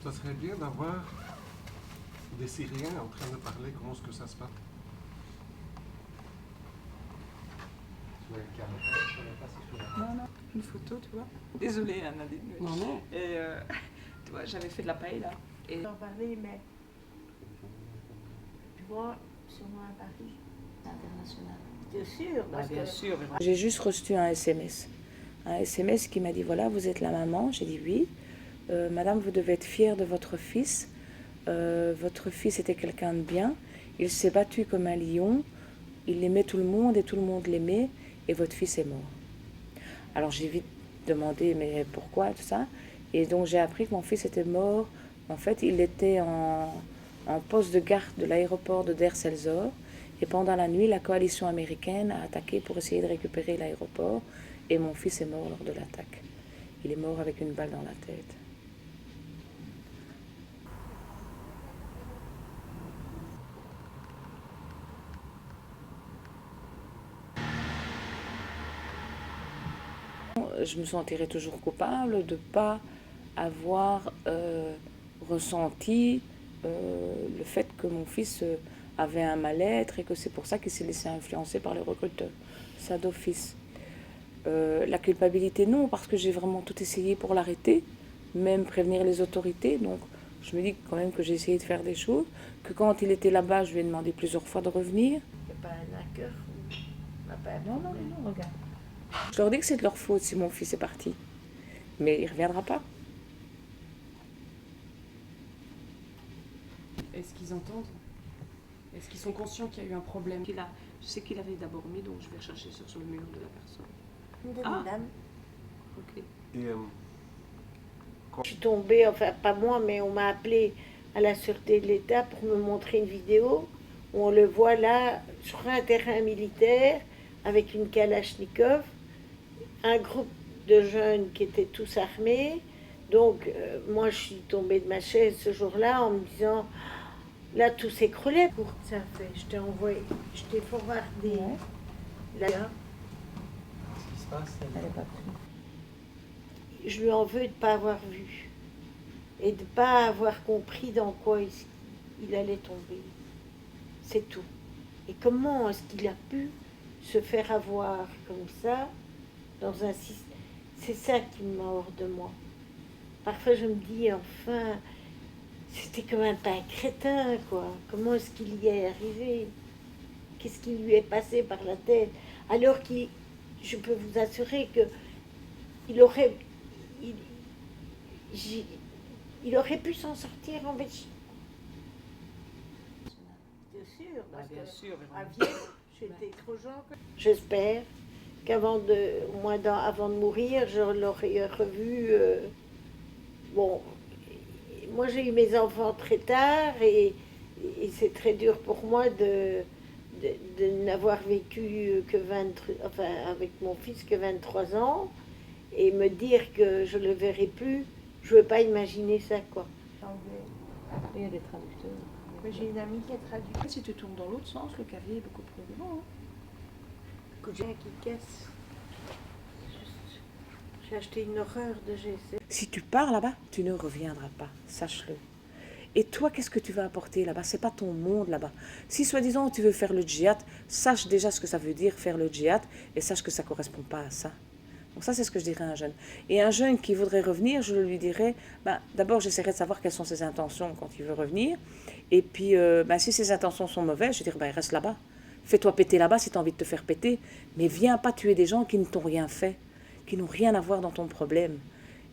Ça serait bien d'avoir des Syriens en train de parler comment est-ce que ça se passe. Tu vois une caméra, je ne sais pas si je peux la Non, non, une photo, tu vois. Désolée, Nadine. Non, non. Et tu vois, j'avais fait de la paille là. Et J'en parlais, mais tu vois, sûrement à Paris. International. Bien sûr, parce bien que sûr, J'ai juste reçu un SMS. Un SMS qui m'a dit, voilà, vous êtes la maman. J'ai dit oui. Madame, vous devez être fière de votre fils. Votre fils était quelqu'un de bien. Il s'est battu comme un lion. Il aimait tout le monde et tout le monde l'aimait. Et votre fils est mort. Alors j'ai vite demandé, mais pourquoi tout ça? Et donc j'ai appris que mon fils était mort. En fait, il était en poste de garde de l'aéroport de Der Selzor. Et pendant la nuit, la coalition américaine a attaqué pour essayer de récupérer l'aéroport. Et mon fils est mort lors de l'attaque. Il est mort avec une balle dans la tête. Je me sentirais toujours coupable de ne pas avoir ressenti le fait que mon fils avait un mal-être et que c'est pour ça qu'il s'est laissé influencer par les recruteurs. Ça d'office. La culpabilité, non, parce que j'ai vraiment tout essayé pour l'arrêter, même prévenir les autorités. Donc je me dis quand même que j'ai essayé de faire des choses, que quand il était là-bas, je lui ai demandé plusieurs fois de revenir. il n'y a pas un hacker, on n'a pas un Non, non, problème. non, regarde. Je leur dis que c'est de leur faute si mon fils est parti. Mais il ne reviendra pas. est-ce qu'ils entendent? Est-ce qu'ils sont conscients qu'il y a eu un problème? Je sais qu'il avait d'abord mis, donc je vais chercher sur le mur de la personne. Une Ah. dame. Ok. Et Je suis tombée, enfin pas moi, mais on m'a appelé à la sûreté de l'État pour me montrer une vidéo où on le voit là sur un terrain militaire avec une Kalachnikov, un groupe de jeunes qui étaient tous armés. Donc moi je suis tombée de ma chaise ce jour-là en me disant, là tout s'écroulait. Pour que ça fait, je t'ai envoyé, je t'ai forwardé Ouais. là. Ce qui se passe, Elle n'est pas prise. Je lui en veux de ne pas avoir vu et de ne pas avoir compris dans quoi il allait tomber. C'est tout. Et comment est-ce qu'il a pu se faire avoir comme ça dans un système? C'est ça qui me met hors de moi. Parfois je me dis, enfin, c'était quand même pas un crétin, quoi. Comment est-ce qu'il y est arrivé? Qu'est-ce qui lui est passé par la tête? Alors qu'il, je peux vous assurer que il aurait, il aurait pu s'en sortir en Belgique. Bien sûr, parce bien que sûr, à Vienne, j'étais trop jeune. J'espère qu'avant de, au moins avant de mourir, je l'aurais revu. Bon, moi j'ai eu mes enfants très tard et c'est très dur pour moi de n'avoir vécu que 23, enfin avec mon fils que 23 ans et me dire que je le verrai plus, je ne veux pas imaginer ça, quoi. Il y a des traducteurs. J'ai une amie qui a traduit. Si tu tournes dans l'autre sens, le clavier est beaucoup plus grand. Quelqu'un qui casse. J'ai acheté une horreur de GC. Si tu pars là-bas, tu ne reviendras pas, sache-le. Et toi, qu'est-ce que tu vas apporter là-bas? C'est pas ton monde là-bas. Si soi-disant tu veux faire le djihad, sache déjà ce que ça veut dire faire le djihad et sache que ça correspond pas à ça. Donc ça, c'est ce que je dirais à un jeune. Et un jeune qui voudrait revenir, je lui dirais, d'abord j'essaierai de savoir quelles sont ses intentions quand il veut revenir. Et puis, si ses intentions sont mauvaises, je dirais, reste là-bas. Fais-toi péter là-bas si tu as envie de te faire péter. Mais viens pas tuer des gens qui ne t'ont rien fait, qui n'ont rien à voir dans ton problème.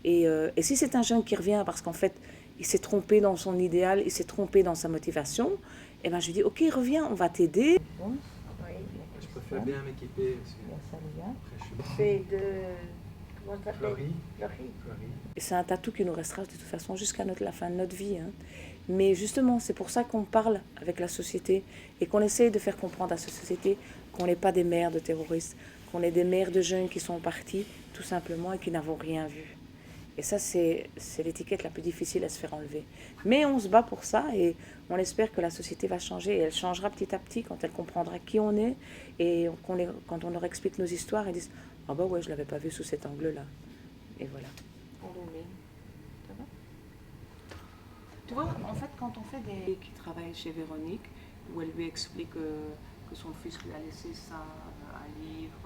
Et si c'est un jeune qui revient parce qu'en fait, il s'est trompé dans son idéal, il s'est trompé dans sa motivation, eh ben je lui dis, ok, reviens, on va t'aider. Oui. Je préfère bien m'équiper. Parce que Il y a ça, les gars. après, je suis C'est de. Comment ça s'appelle? Florie. Florie. Florie. Et c'est un tatou qui nous restera de toute façon jusqu'à la fin de notre vie. Hein. Mais justement, c'est pour ça qu'on parle avec la société et qu'on essaye de faire comprendre à cette société qu'on n'est pas des mères de terroristes, qu'on est des mères de jeunes qui sont partis tout simplement et qui n'avons rien vu. Et ça, c'est l'étiquette la plus difficile à se faire enlever. Mais on se bat pour ça et on espère que la société va changer. Et elle changera petit à petit quand elle comprendra qui on est et quand on leur explique nos histoires, ils disent « Ah bah ouais, je ne l'avais pas vu sous cet angle-là. » Et voilà. On le met. Ça va? Tu vois, en fait, quand on fait des... qui travaillent chez Véronique, où elle lui explique que son fils lui a laissé ça, un livre,